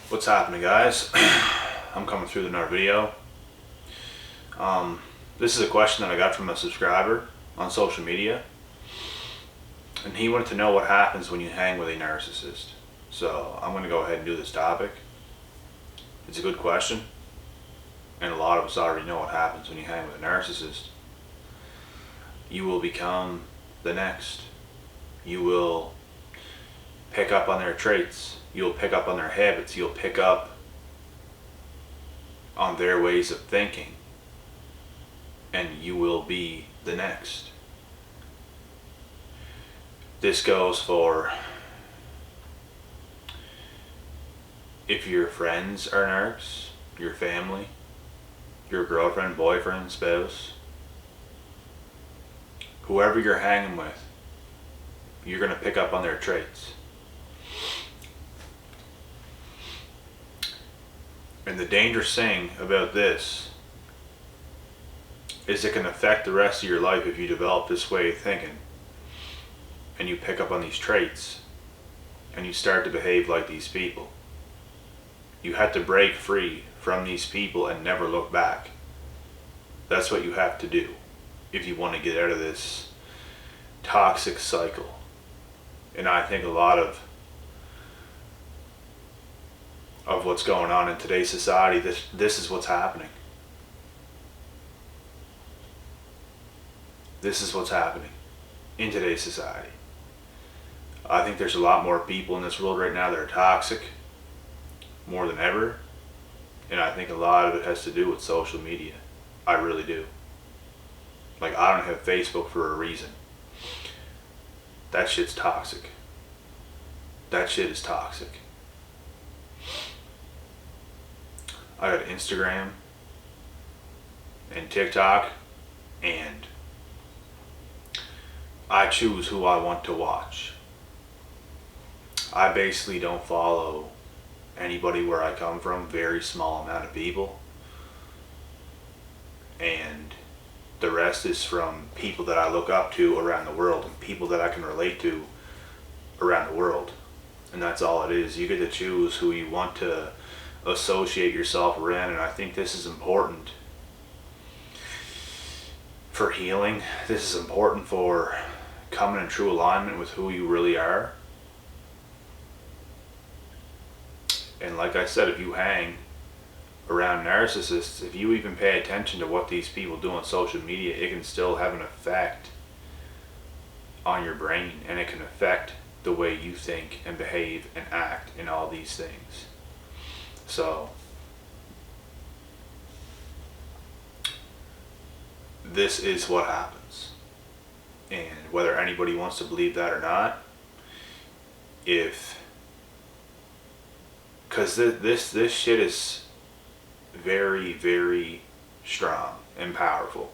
What's happening, guys? I'm coming through with another video. This is a question that I got from a subscriber on social media, and he wanted to know what happens when you hang with a narcissist. So I'm going to go ahead and do this topic. It's a good question, and a lot of us already know what happens when you hang with a narcissist. You will become the next. You will pick up on their traits. You'll pick up on their habits. You'll pick up on their ways of thinking. And you will be the next. This goes for if your friends are narcs, your family, your girlfriend, boyfriend, spouse, whoever you're hanging with, you're going to pick up on their traits. And the dangerous thing about this is it can affect the rest of your life if you develop this way of thinking and you pick up on these traits and you start to behave like these people. You have to break free from these people and never look back. That's what you have to do if you want to get out of this toxic cycle. And I think a lot of what's going on in today's society, this is what's happening. This is what's happening in today's society. I think there's a lot more people in this world right now that are toxic, more than ever. And I think a lot of it has to do with social media. I really do. Like, I don't have Facebook for a reason. That shit's toxic. That shit is toxic. I got Instagram and TikTok, and I choose who I want to watch. I basically don't follow anybody where I come from, very small amount of people. And the rest is from people that I look up to around the world and people that I can relate to around the world. And that's all it is. You get to choose who you want to associate yourself around, and I think this is important for healing. This is important for coming in true alignment with who you really are. And like I said, if you hang around narcissists, if you even pay attention to what these people do on social media, it can still have an effect on your brain, and it can affect the way you think and behave and act in all these things. So this is what happens, and whether anybody wants to believe that or not, because this shit is very, very strong and powerful.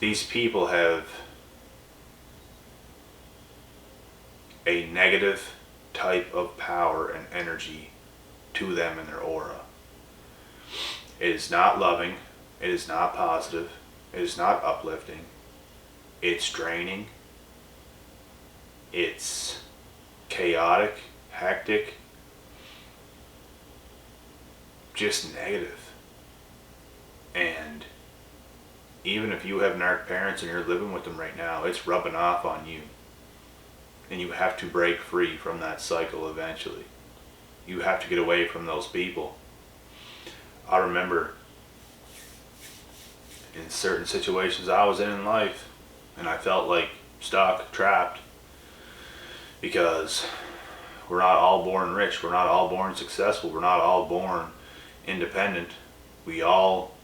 These people have a negative type of power and energy to them in their aura. It is not loving. It is not positive. It is not uplifting. It's draining. It's chaotic, hectic, just negative. And even if you have narc parents and you're living with them right now, it's rubbing off on you. And you have to break free from that cycle eventually. You have to get away from those people. I remember in certain situations I was in life, and I felt like stuck, trapped, because we're not all born rich, we're not all born successful, we're not all born independent. We all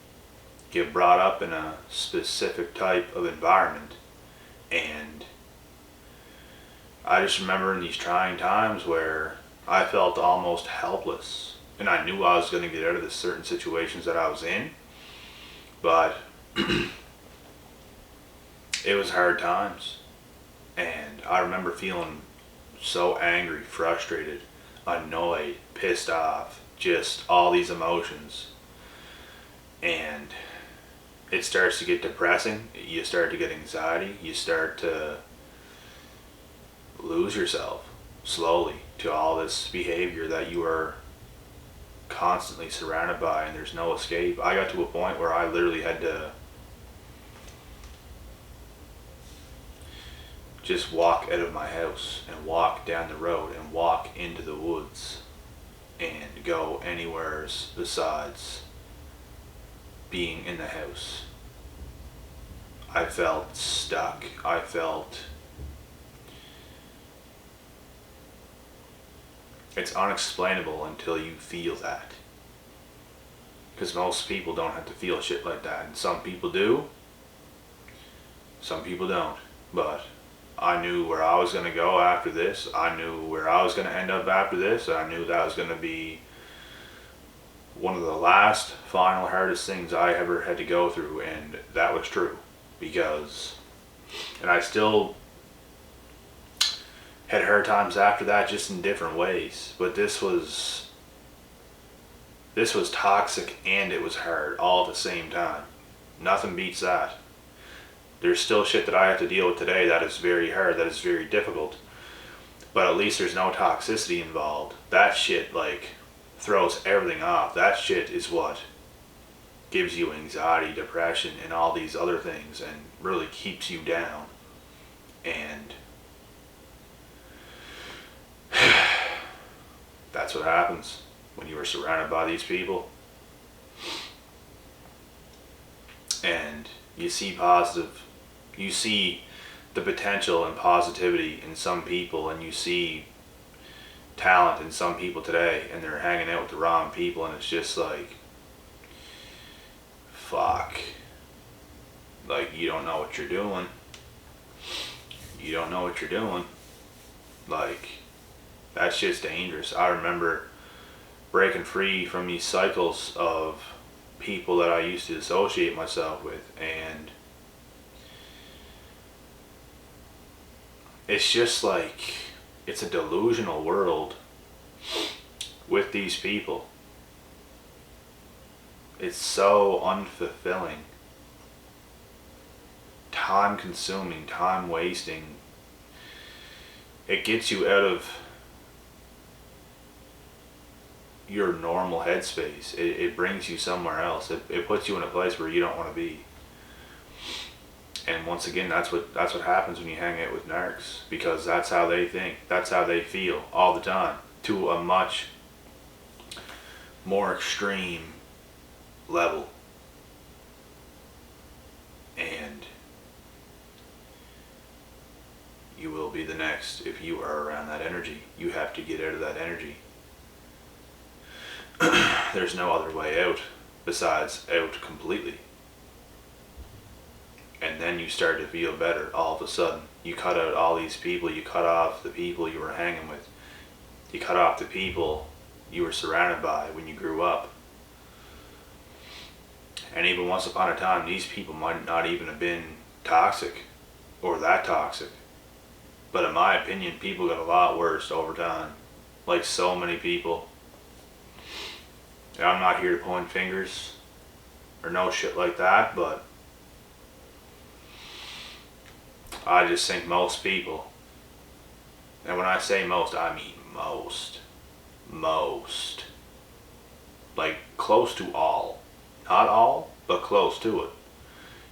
get brought up in a specific type of environment, and I just remember in these trying times where I felt almost helpless, and I knew I was going to get out of the certain situations that I was in, but it was hard times. And I remember feeling so angry, frustrated, annoyed, pissed off, just all these emotions. And it starts to get depressing. You start to get anxiety. You start to lose yourself. slowly to all this behavior that you are constantly surrounded by, and there's no escape. I got to a point where I literally had to just walk out of my house and walk down the road and walk into the woods and go anywhere besides being in the house. I felt stuck. I felt it's unexplainable until you feel that. Because most people don't have to feel shit like that. And some people do. Some people don't. But I knew where I was going to go after this. I knew where I was going to end up after this. I knew that was going to be one of the last, final, hardest things I ever had to go through. And that was true. Because, and I still had hard times after that, just in different ways. But this was toxic and it was hard all at the same time. Nothing beats that. There's still shit that I have to deal with today that is very hard, that is very difficult. But at least there's no toxicity involved. That shit, like, throws everything off. That shit is what gives you anxiety, depression, and all these other things, and really keeps you down. And that's what happens when you are surrounded by these people. And you see the potential and positivity in some people, and you see talent in some people today, and they're hanging out with the wrong people, and it's just like, fuck. Like, you don't know what you're doing. You don't know what you're doing. Like, that shit's dangerous. I remember breaking free from these cycles of people that I used to associate myself with, and it's just like, it's a delusional world with these people. It's so unfulfilling, time consuming, time wasting. It gets you out of your normal headspace. It brings you somewhere else. It puts you in a place where you don't want to be. And once again, that's what happens when you hang out with narcs, because that's how they think, that's how they feel all the time, to a much more extreme level. And you will be the next if you are around that energy. You have to get out of that energy. There's no other way out besides out completely. And then you start to feel better all of a sudden. You cut out all these people, you cut off the people you were hanging with. You cut off the people you were surrounded by when you grew up. And even once upon a time, these people might not even have been toxic or that toxic. But in my opinion, people got a lot worse over time. Like so many people. And I'm not here to point fingers or no shit like that, but I just think most people, and when I say most, I mean most, like close to all, not all, but close to it,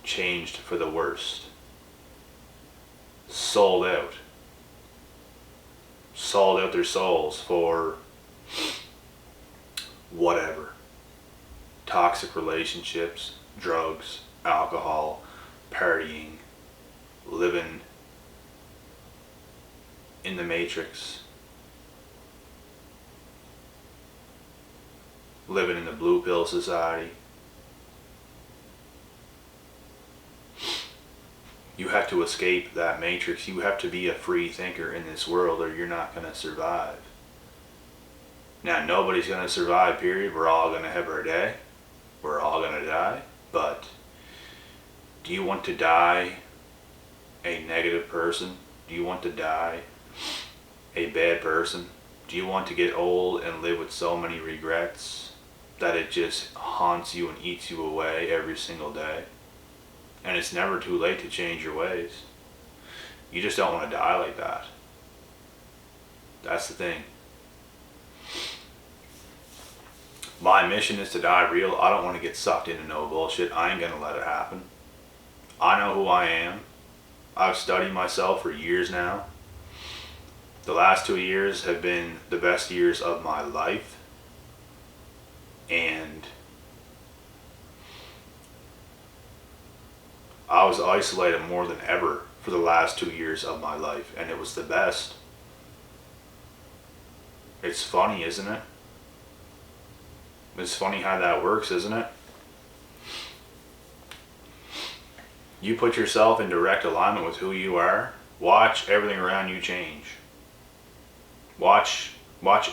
changed for the worst, sold out their souls for whatever, toxic relationships, drugs, alcohol, partying, living in the matrix, living in the blue pill society. You have to escape that matrix. You have to be a free thinker in this world, or you're not going to survive. Now, nobody's going to survive, period. We're all going to have our day. We're all going to die. But do you want to die a negative person? Do you want to die a bad person? Do you want to get old and live with so many regrets that it just haunts you and eats you away every single day? And it's never too late to change your ways. You just don't want to die like that. That's the thing. My mission is to die real. I don't want to get sucked into no bullshit. I ain't gonna let it happen. I know who I am. I've studied myself for years now. The last 2 years have been the best years of my life. And I was isolated more than ever for the last 2 years of my life. And it was the best. It's funny, isn't it? It's funny how that works, isn't it? You put yourself in direct alignment with who you are, watch everything around you change. Watch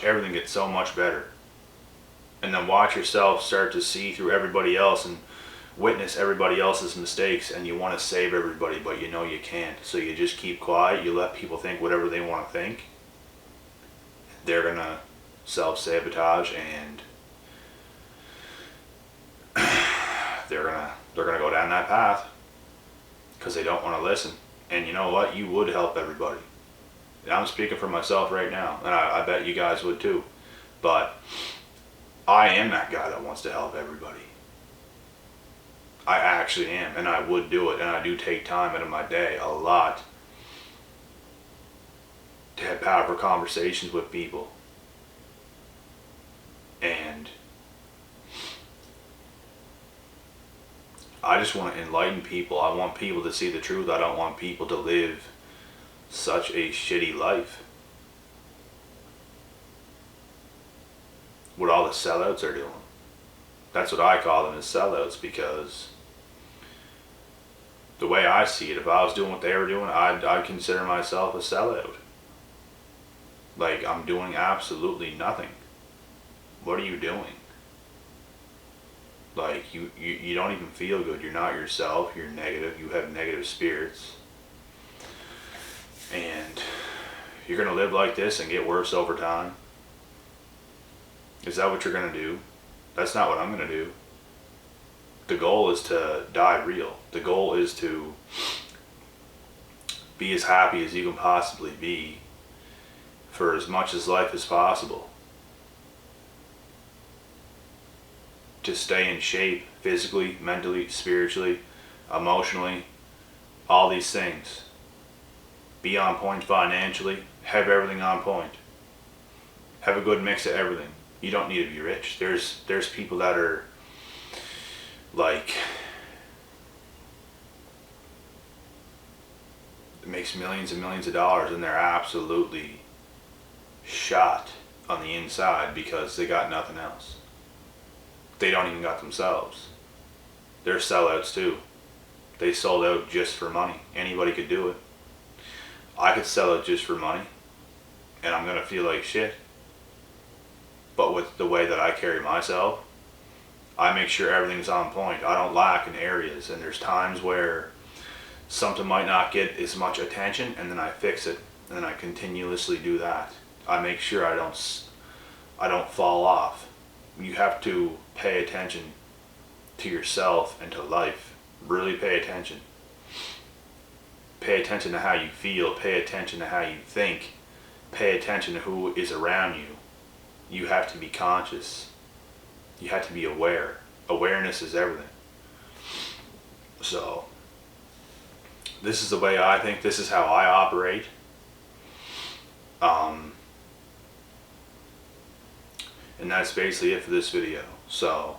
everything get so much better. And then watch yourself start to see through everybody else and witness everybody else's mistakes, and you want to save everybody, but you know you can't. So you just keep quiet, you let people think whatever they want to think. They're gonna self-sabotage, and they're gonna go down that path because they don't want to listen. And you know what? You would help everybody. And I'm speaking for myself right now, and I bet you guys would too. But I am that guy that wants to help everybody. I actually am, and I would do it, and I do take time out of my day a lot to have powerful conversations with people. And I just want to enlighten people. I want people to see the truth. I don't want people to live such a shitty life. What all the sellouts are doing. That's what I call them, as sellouts, because the way I see it, if I was doing what they were doing, I'd consider myself a sellout. Like, I'm doing absolutely nothing. What are you doing? Like, you don't even feel good. You're not yourself. You're negative. You have negative spirits. And you're going to live like this and get worse over time. Is that what you're going to do? That's not what I'm going to do. The goal is to die real. The goal is to be as happy as you can possibly be for as much as life as possible. To stay in shape physically, mentally, spiritually, emotionally, all these things. Be on point financially, have everything on point. Have a good mix of everything. You don't need to be rich. There's people that are like, makes millions and millions of dollars, and they're absolutely shot on the inside because they got nothing else. They don't even got themselves. They're sellouts too. They sold out just for money. Anybody could do it. I could sell out just for money, and I'm gonna feel like shit. But with the way that I carry myself, I make sure everything's on point. I don't lack in areas, and there's times where something might not get as much attention, and then I fix it, and then I continuously do that. I make sure I don't fall off. You have to pay attention to yourself and to life. Really pay attention. Pay attention to how you feel. Pay attention to how you think. Pay attention to who is around you. You have to be conscious. You have to be aware. Awareness is everything. So, this is the way I think. This is how I operate. And that's basically it for this video. So,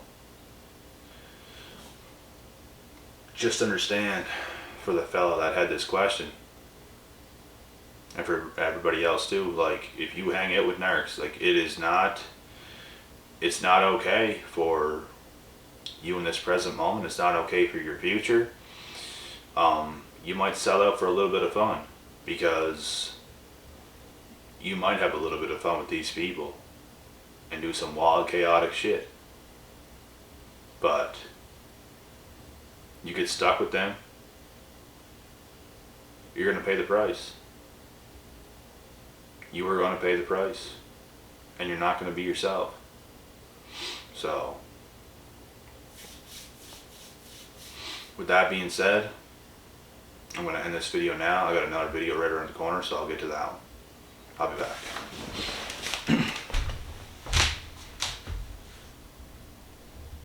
just understand, for the fella that had this question, and for everybody else too, like, if you hang out with narcs, like, it's not okay for you in this present moment. It's not okay for your future. You might sell out for a little bit of fun, because you might have a little bit of fun with these people and do some wild, chaotic shit. But you get stuck with them, you're going to pay the price. You are going to pay the price. And you're not going to be yourself. So, with that being said, I'm going to end this video now. I got another video right around the corner, so I'll get to that one. I'll be back.